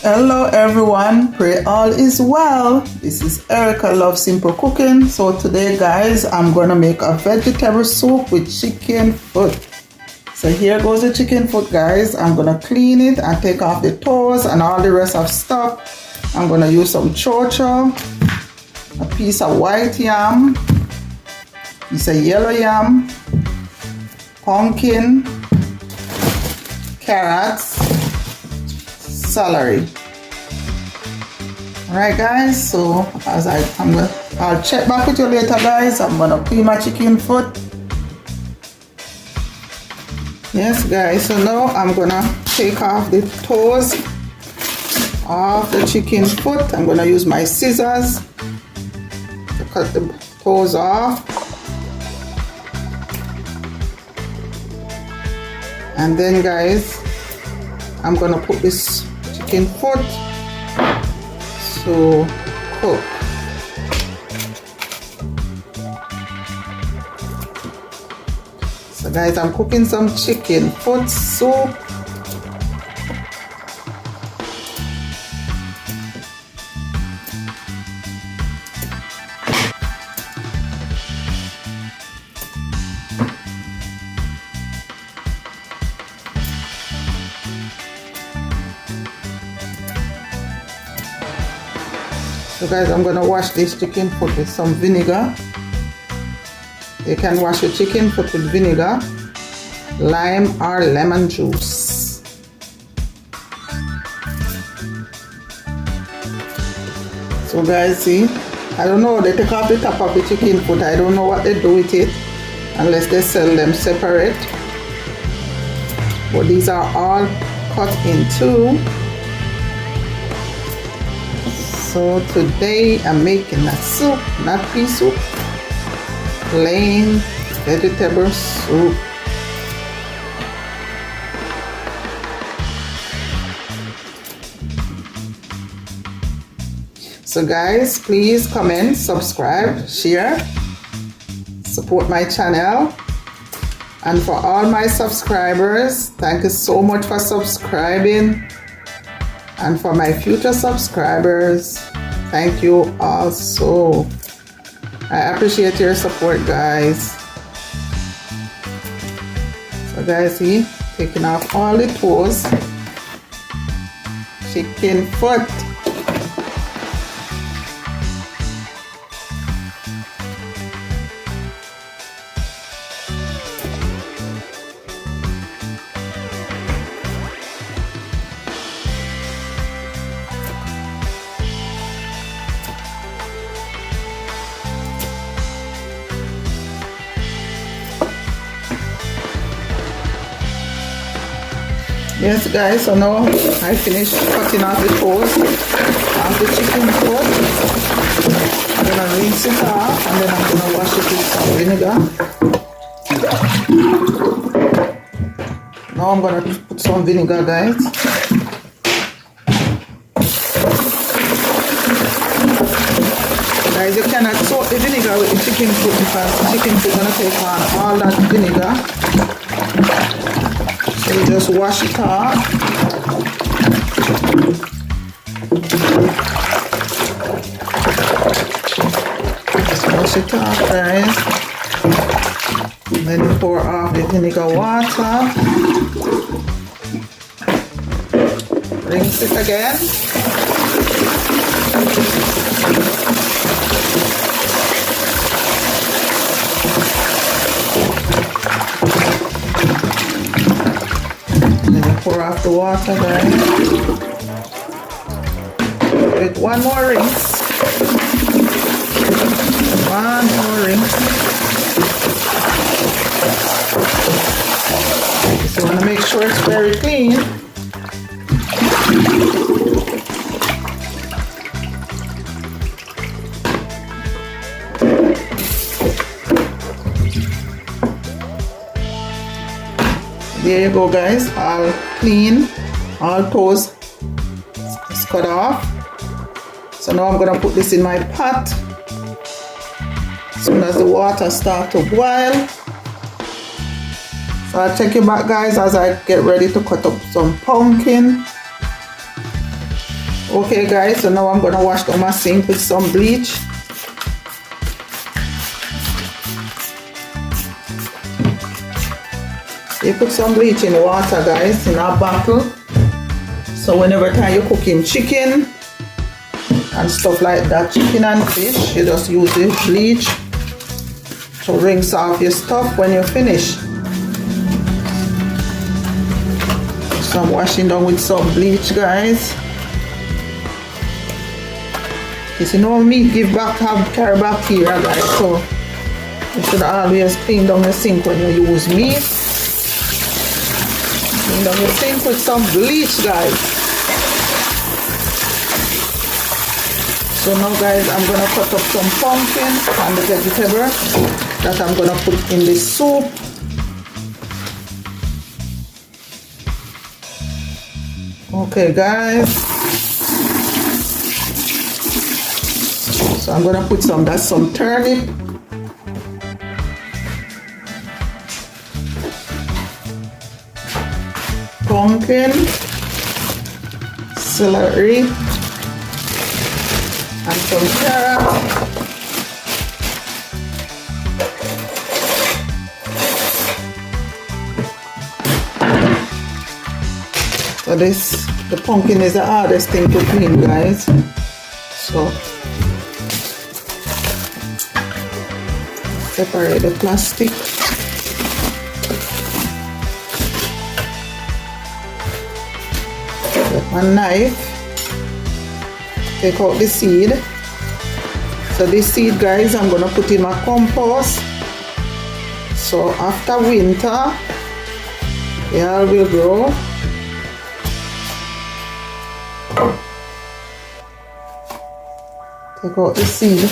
Hello everyone, pray all is well. This is Erica Love Simple Cooking. So today guys, I'm gonna make a vegetable soup with chicken foot. So here goes the chicken foot guys. I'm gonna clean it and take off the toes and all the rest of stuff. I'm gonna use some chocho, a piece of white yam, piece of yellow yam, pumpkin, carrots, celery. Alright guys, so I'll check back with you later guys. I'm gonna clean my chicken foot. Yes guys, so now I'm gonna take off the toes of the chicken foot. I'm gonna use my scissors to cut the toes off. And then guys, I'm gonna put this chicken foot to cook. So guys, I'm cooking some chicken foot soup. So guys, I'm gonna wash this chicken foot with some vinegar. You can wash your chicken foot with vinegar, lime or lemon juice. So guys, see, I don't know, they take off the top of the chicken foot. I don't know what they do with it unless they sell them separate. But these are all cut in two. So today I'm making a soup, not pea soup, plain vegetable soup. So guys, please comment, subscribe, share, support my channel. And for all my subscribers, thank you so much for subscribing. And for my future subscribers, thank you also. I appreciate your support, guys. So guys, see, taking off all the toes. Chicken foot. Yes guys, so now I finished cutting off the toes of the chicken foot. I'm gonna rinse it off and then I'm gonna wash it with some vinegar. Now I'm gonna put some vinegar guys. Guys, you cannot soak the vinegar with the chicken foot because the chicken foot is gonna take on all that vinegar. So you just wash it off. Just wash it off guys. And then you pour off the vinegar water. Rinse it again. Pour off the water guys. With one more rinse. One more rinse. So you want to make sure it's very clean. There you go guys, all clean, all toes is cut off. So now I'm gonna put this in my pot. As soon as the water starts to boil, so I'll check you back guys as I get ready to cut up some pumpkin. Okay guys, so now I'm gonna wash down my sink with some bleach. You put some bleach in the water guys, in a bottle. So whenever time you're cooking chicken and stuff like that, chicken and fish, you just use the bleach to rinse off your stuff when you finish. So I'm washing down with some bleach guys. Because you know meat carry bacteria guys, so you should always clean down your sink when you use meat. Clean down your sink with some bleach guys. So now guys, I'm gonna cut up some pumpkin and the vegetable that I'm gonna put in the soup. Okay guys, so I'm gonna put some turnip, pumpkin, celery, and some carrot. So the pumpkin is the hardest thing to clean guys. So separate the plastic. Get my knife. Take out the seed. So this seed guys, I'm gonna put in my compost. So after winter, they all will grow. Take out the seed.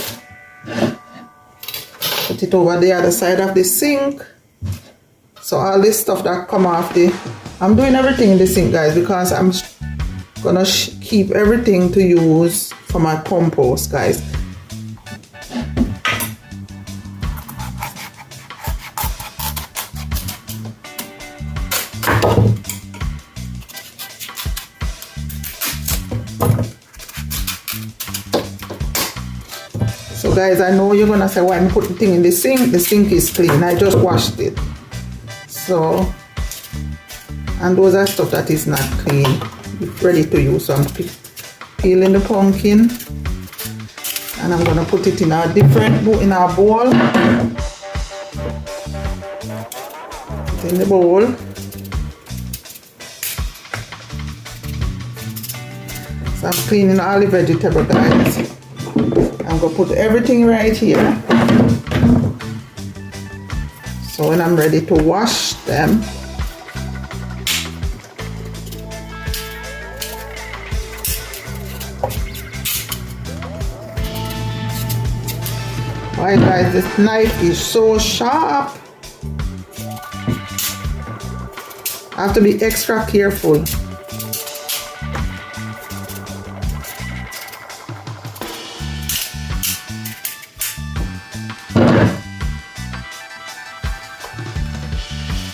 Put it over the other side of the sink. So all this stuff that come off I'm doing everything in the sink guys because I'm gonna keep everything to use for my compost guys. So guys, I know you're gonna say why I'm putting thing in the sink. The sink is clean. I just washed it. So, and those are stuff that is not clean. It's ready to use. So I'm peeling the pumpkin, and I'm gonna put it in a bowl. Put it in the bowl. So I'm cleaning all the vegetable guys. I'm going to put everything right here. So when I'm ready to wash them, alright guys, this knife is so sharp. I have to be extra careful.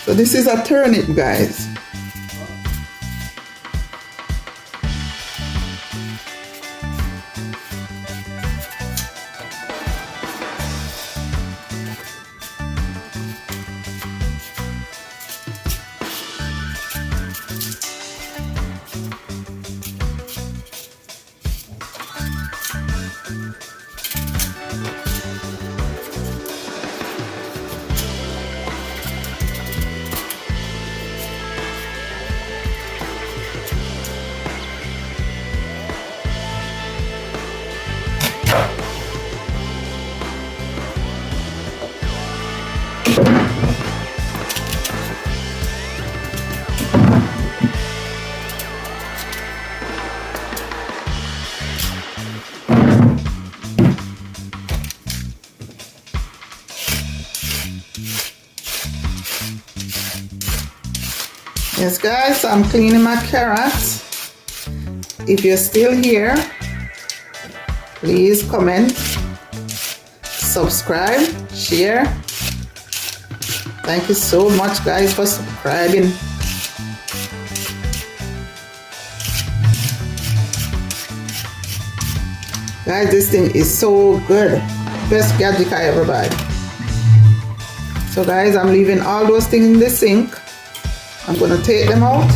So this is a turnip guys. Yes guys, I'm cleaning my carrots. If you're still here, please comment, subscribe, share. Thank you so much guys for subscribing. Guys, this thing is so good. Best gadget I ever buy. So guys, I'm leaving all those things in the sink. I'm gonna take them out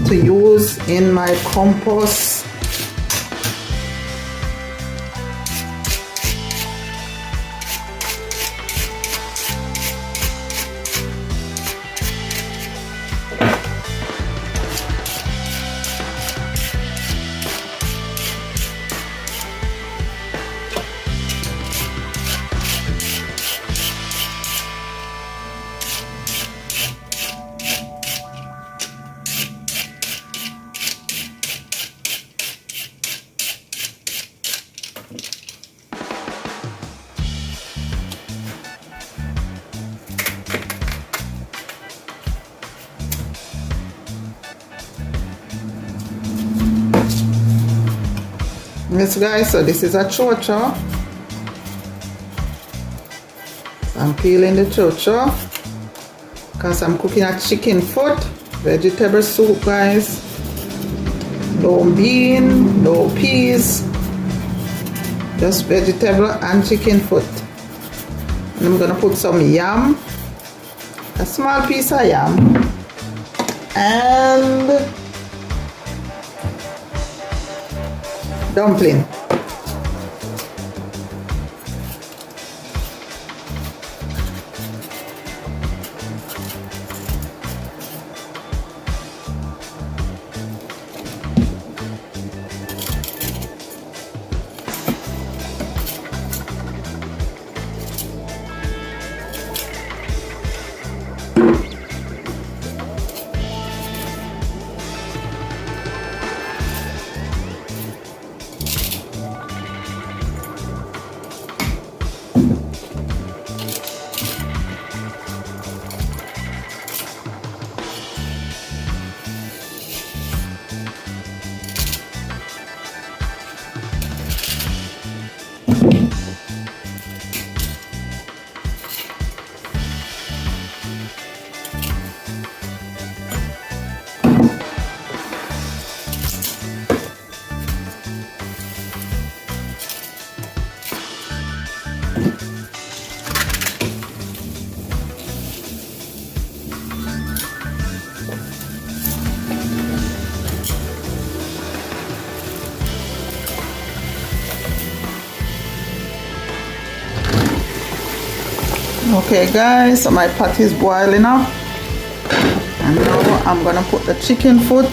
to use in my compost. Yes guys, so this is a chocho. I'm peeling the chocho because I'm cooking a chicken foot, vegetable soup guys. No bean, no peas, just vegetable and chicken foot. And I'm gonna put some yam, a small piece of yam, and dumpling. Okay guys, so my pot is boiling up, and now I'm gonna put the chicken foot.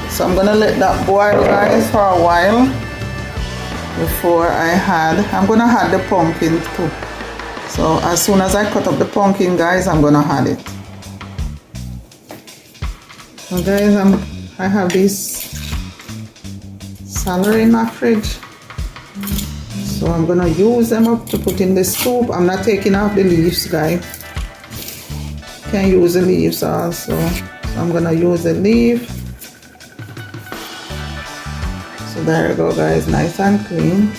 So I'm gonna let that boil guys for a while before I'm gonna add the pumpkin too. So as soon as I cut up the pumpkin guys, I'm gonna add it. So guys, I have this celery in my fridge. So I'm gonna use them up to put in the soup. I'm not taking off the leaves, guys. Can use the leaves also. So I'm gonna use the leaf. So there you go, guys, nice and clean.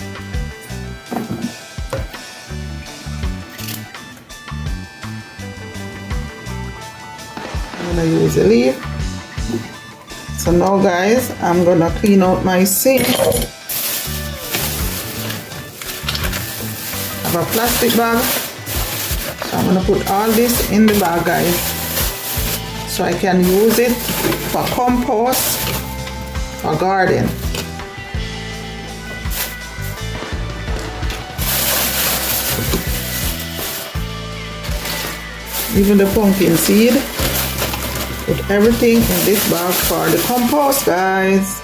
I'm gonna use the leaf. So now, guys, I'm gonna clean out my sink. A plastic bag. So I'm gonna put all this in the bag guys, so I can use it for compost or garden. Even the pumpkin seed, put everything in this bag for the compost guys.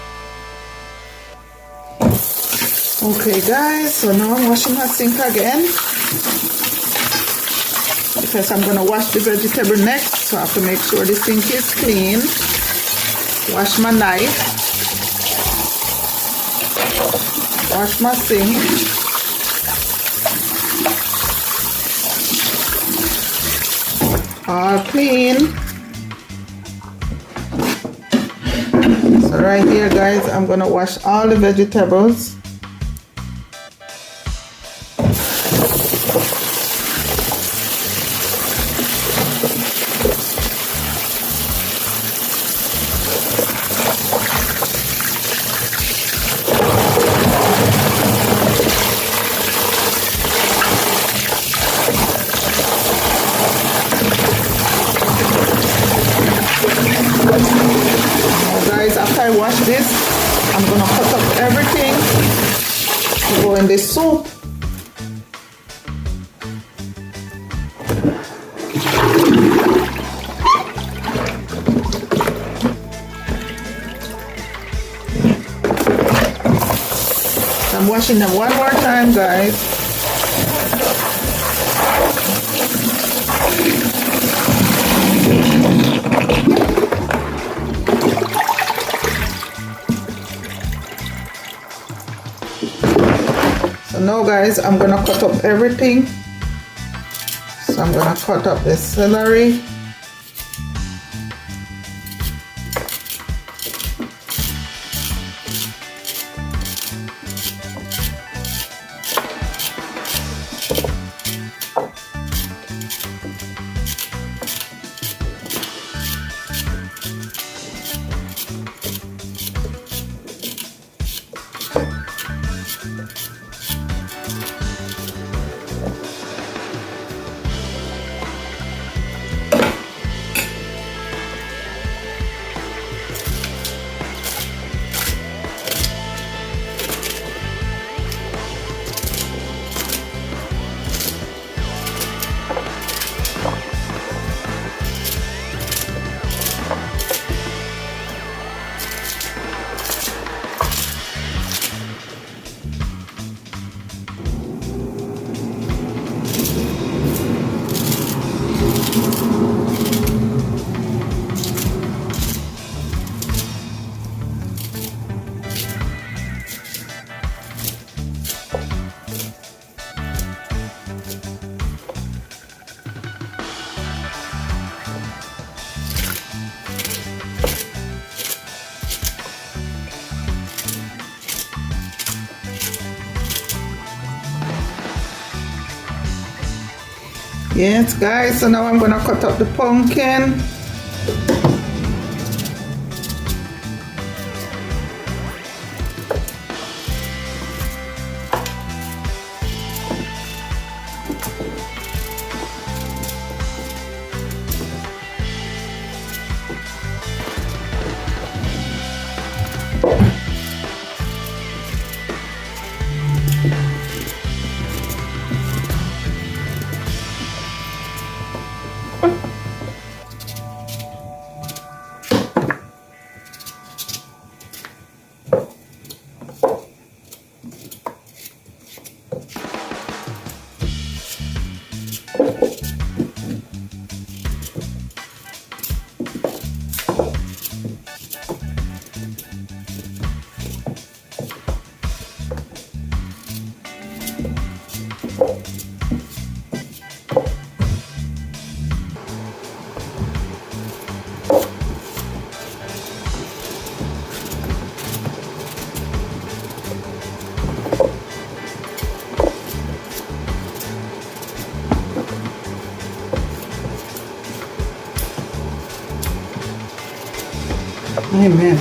Okay guys, so now I'm washing my sink again because I'm gonna wash the vegetable next, so I have to make sure the sink is clean. Wash my knife, wash my sink, all clean. So right here guys, I'm gonna wash all the vegetables. this, I'm gonna cut up everything to go in this soup. I'm washing them one more time, guys. So now, guys, I'm gonna cut up everything. So I'm gonna cut up the celery. Yes, guys, so now I'm gonna cut up the pumpkin. Amen.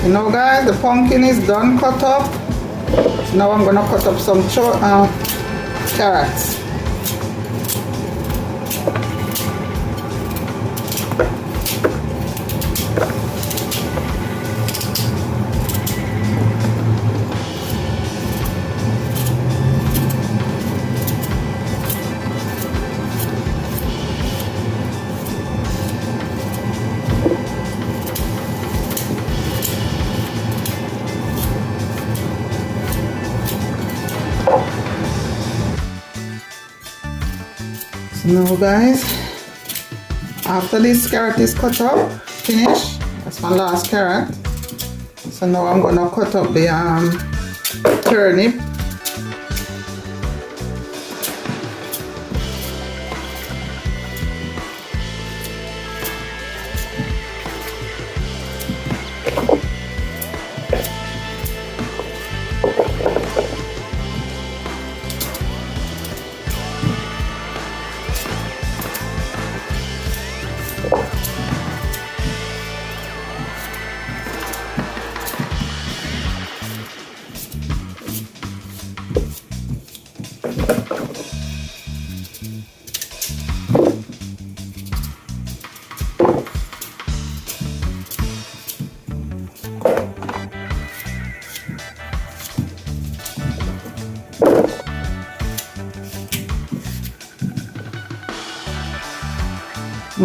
You know, guys, the pumpkin is done cut up. So now I'm gonna cut up some carrots. Now, guys, after this carrot is cut up, finish. That's my last carrot. So now I'm gonna cut up the turnip.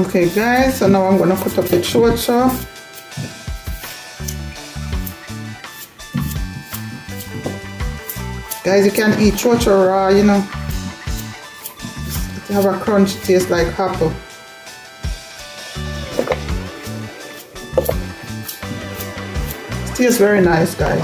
Okay guys, so now I'm gonna put up the chocho. Guys, you can eat chocho raw, you know. It have a crunch taste like apple. It tastes very nice, guys.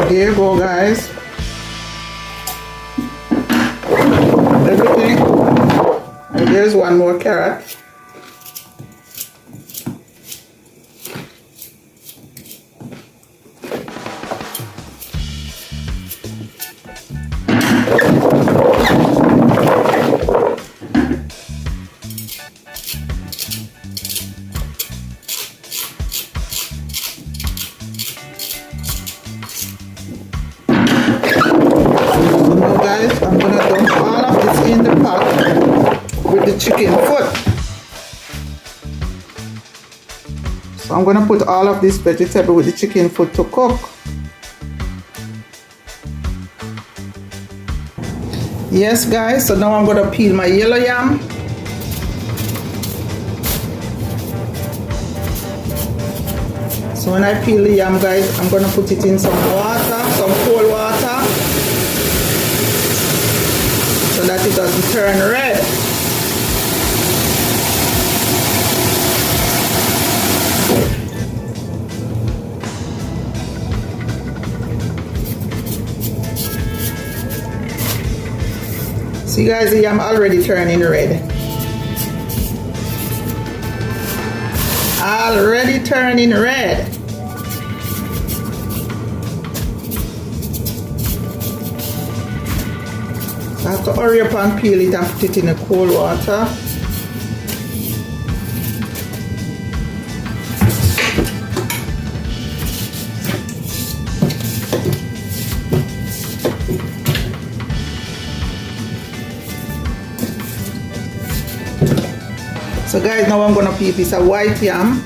There you go, guys. Everything. And there's one more carrot. Guys, I'm gonna dump all of this in the pot with the chicken foot. So I'm gonna put all of this vegetable with the chicken foot to cook. Yes guys, so now I'm gonna peel my yellow yam. So when I peel the yam, guys, I'm gonna put it in some water, some cold water, so that it doesn't turn red. See guys, the yam already turning red. Already turning red. I have to hurry up and peel it and put it in the cold water. So guys, now I'm gonna peel a piece of white yam.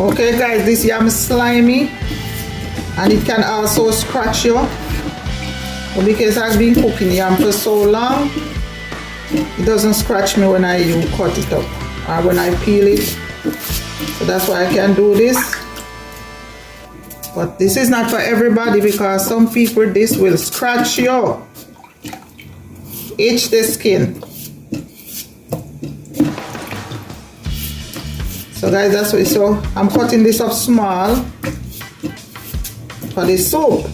Okay guys, this yam is slimy and it can also scratch you. But because I've been cooking yam for so long, it doesn't scratch me when I cut it up or when I peel it. So that's why I can do this. But this is not for everybody because some people this will scratch you, itch the skin. So guys, that's what. So I'm cutting this up small for the soup.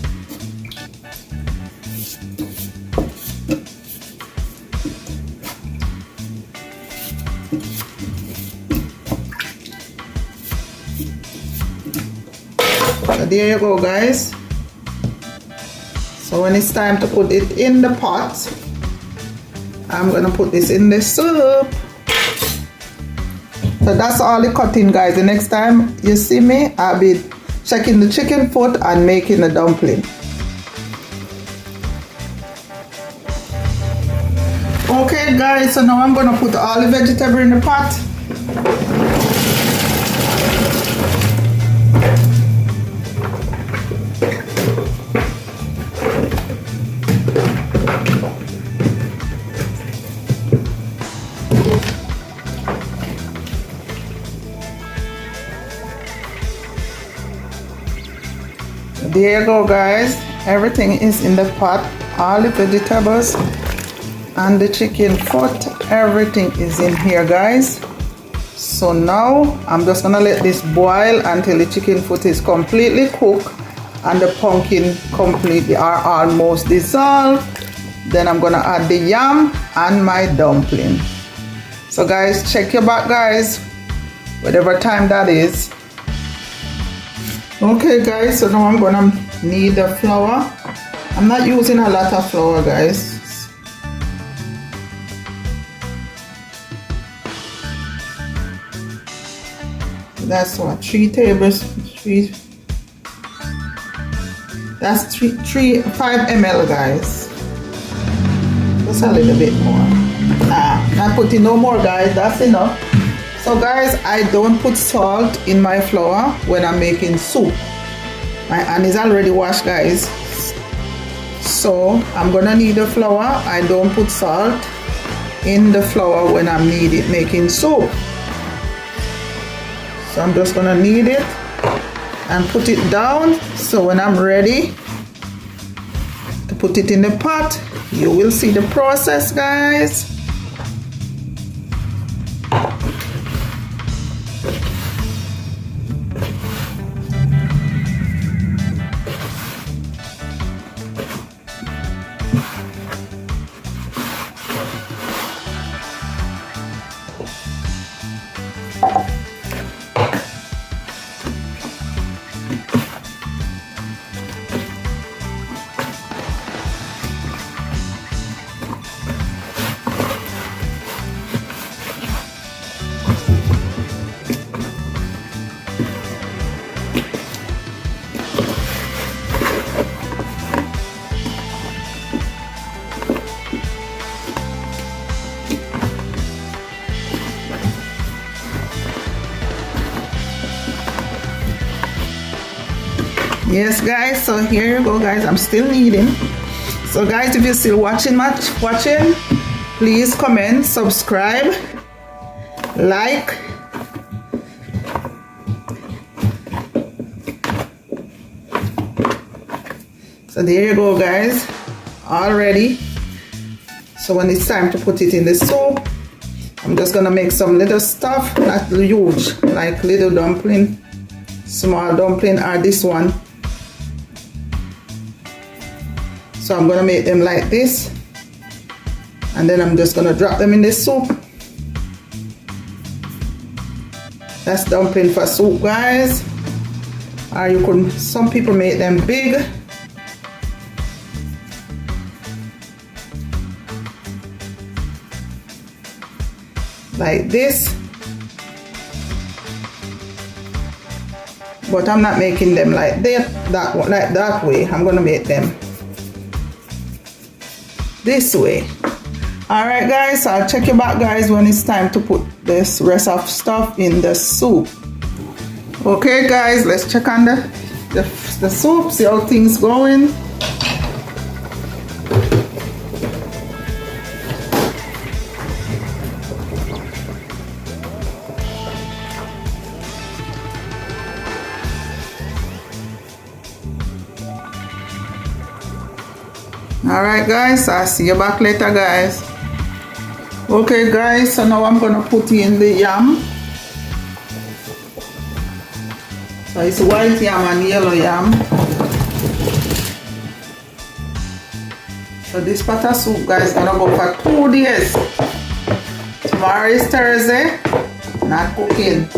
So there you go guys. So when it's time to put it in the pot, I'm gonna put this in the soup. So that's all the cutting, guys. The next time you see me, I'll be checking the chicken foot and making the dumpling. Okay guys, so now I'm gonna put all the vegetable in the pot. There you go, guys. Everything is in the pot. All the vegetables and the chicken foot, everything is in here, guys. So now I'm just gonna let this boil until the chicken foot is completely cooked and the pumpkin completely are almost dissolved. Then I'm gonna add the yam and my dumpling. So guys, check your back, guys, whatever time that is. Okay guys, so now I'm gonna need the flour. I'm not using a lot of flour, guys. That's what, 5 ml, guys. Just a little bit more. Not putting no more, guys, that's enough. So guys, I don't put salt in my flour when I'm making soup. My hand is already washed, guys. So I'm gonna need the flour. I don't put salt in the flour when I'm making soup. So I'm just gonna knead it and put it down. So when I'm ready to put it in the pot, you will see the process, guys. Yes guys, so here you go, guys. I'm still kneading. So guys, if you're still watching, please comment, subscribe, like, so there you go, guys, all ready. So when it's time to put it in the soup, I'm just gonna make some little stuff, not huge, like little dumpling, small dumpling, or this one. So I'm gonna make them like this, and then I'm just gonna drop them in the soup. That's dumpling for soup, guys. Or you could, some people make them big. Like this. But I'm not making them like that way. I'm gonna make them this way. All right guys, so I'll check you back, guys, when it's time to put this rest of stuff in the soup. Okay guys, let's check on the soup, see how things going. Alright guys, I'll see you back later, guys. Okay guys, so now I'm gonna put in the yam. So it's white yam and yellow yam. So this pot of soup, guys, gonna go for 2 days. Tomorrow is Thursday, not cooking.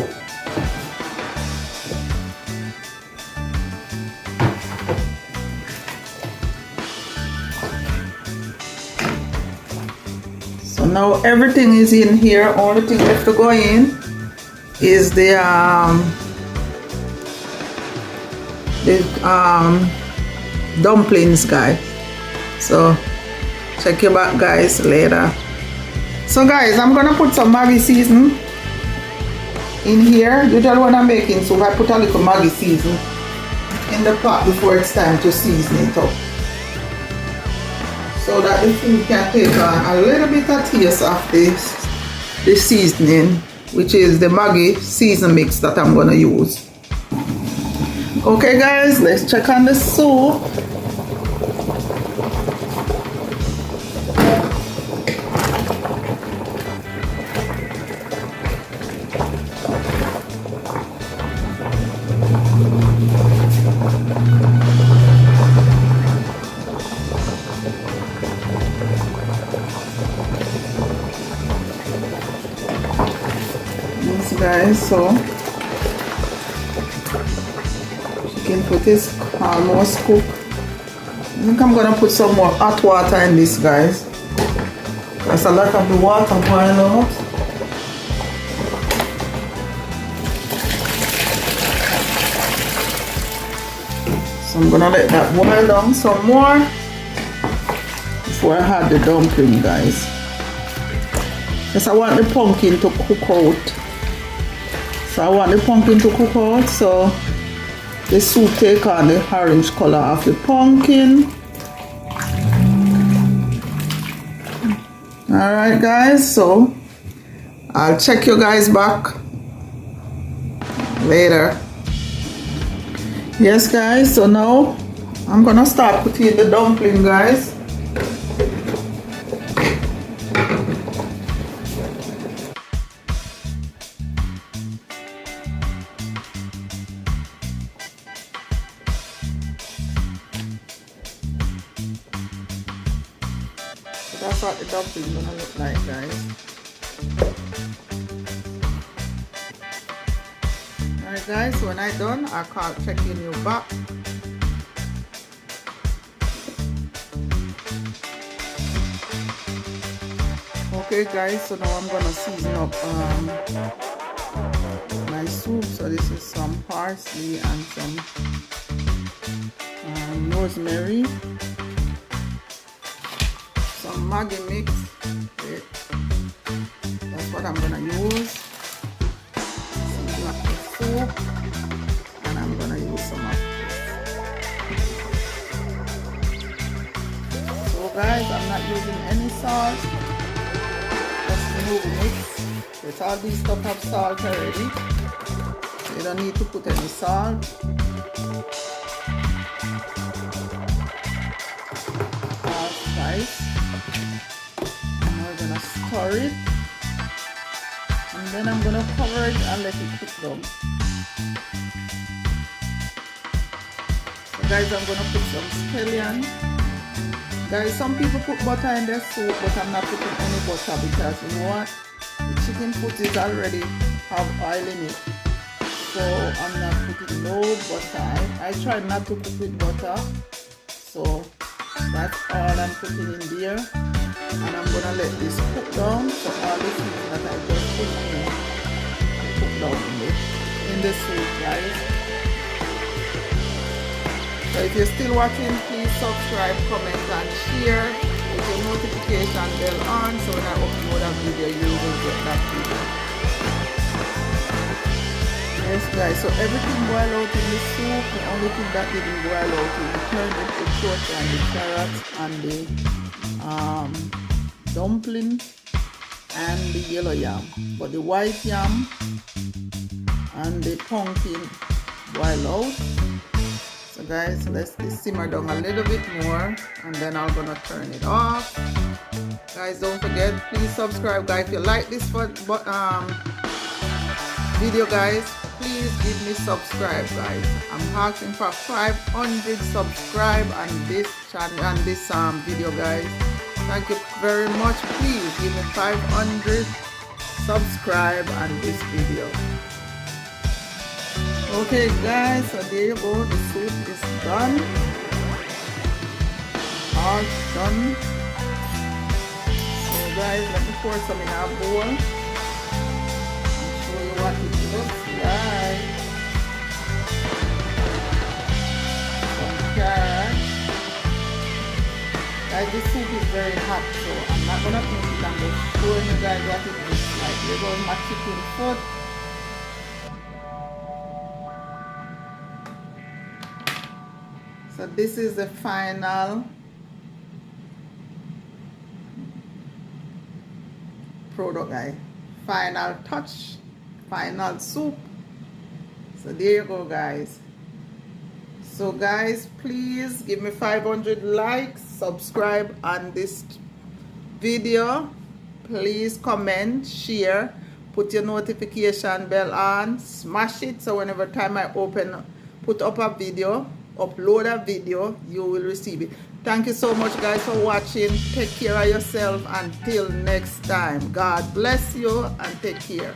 now everything is in here. Only thing left to go in is the dumplings, guys. So check your back, guys, later. So guys, I'm gonna put some Maggi season in here. Usually when I'm making soup, I put a little Maggi season in the pot before it's time to season it up, so that the food can take on a little bit of taste of the seasoning, which is the Maggi season mix that I'm gonna use. Okay guys, let's check on the soup. Guys, so chicken foot is almost cooked. I think I'm gonna put some more hot water in this, guys. There's a lot of the water boiling out. So I'm gonna let that boil down some more before I add the dumpling, guys. Because I want the pumpkin to cook out. So I want the pumpkin to cook out, so the soup take on the orange color of the pumpkin. Alright guys, so I'll check you guys back later. Yes guys, so now I'm gonna start putting the dumpling, guys. That's what the dumpling is gonna look like, guys. Alright guys, so when I'm done, I'll call checking you back. Okay guys, so now I'm gonna season up my soup. So this is some parsley and some rosemary. Maggi mix. Okay. That's what I'm gonna use. Season up the soup, and I'm gonna use some of this. So guys, I'm not using any salt. Just remove the mix. Because all these stuff have salt already. You don't need to put any salt. Spice. Stir it, and then I'm gonna cover it and let it cook down. So guys, I'm gonna put some scallion. Guys, some people put butter in their soup, but I'm not putting any butter because you know what? The chicken foot is already have oil in it, so I'm not putting no butter. I try not to cook with butter, so that's all I'm putting in there. And I'm gonna let this cook down, so all the things that I just put in cook down in the soup, guys. So if you're still watching, please subscribe, comment and share with your notification bell on, so when I upload a video you will get that video. Yes guys, so everything boiled out in the soup. The only thing that didn't boil out is the turnip, the carrot and the carrots and the dumpling and the yellow yam, but the white yam and the pumpkin boil out. So guys, let's simmer down a little bit more, and then I'm gonna turn it off. Guys, don't forget, please subscribe, guys. If you like this video, guys, please give me subscribe, guys. I'm asking for 500 subscribe on this channel and this video, guys. Thank you very much. Please give me 500 subscribe on this video. Okay guys, so there you go. The soup is done. All done. So guys, let me pour some in our bowl and show you what it looks like. Some carrots. Guys, this soup is very hot, so I'm not gonna put it. I'm just showing you guys what it looks like. Here goes my chicken foot. So this is the final product, guys. Final touch, final soup. So there you go, guys. So guys, please give me 500 likes, subscribe on this video, please comment, share, put your notification bell on, smash it so whenever time I put up a video, upload a video, you will receive it. Thank you so much, guys, for watching. Take care of yourself until next time. God bless you and take care.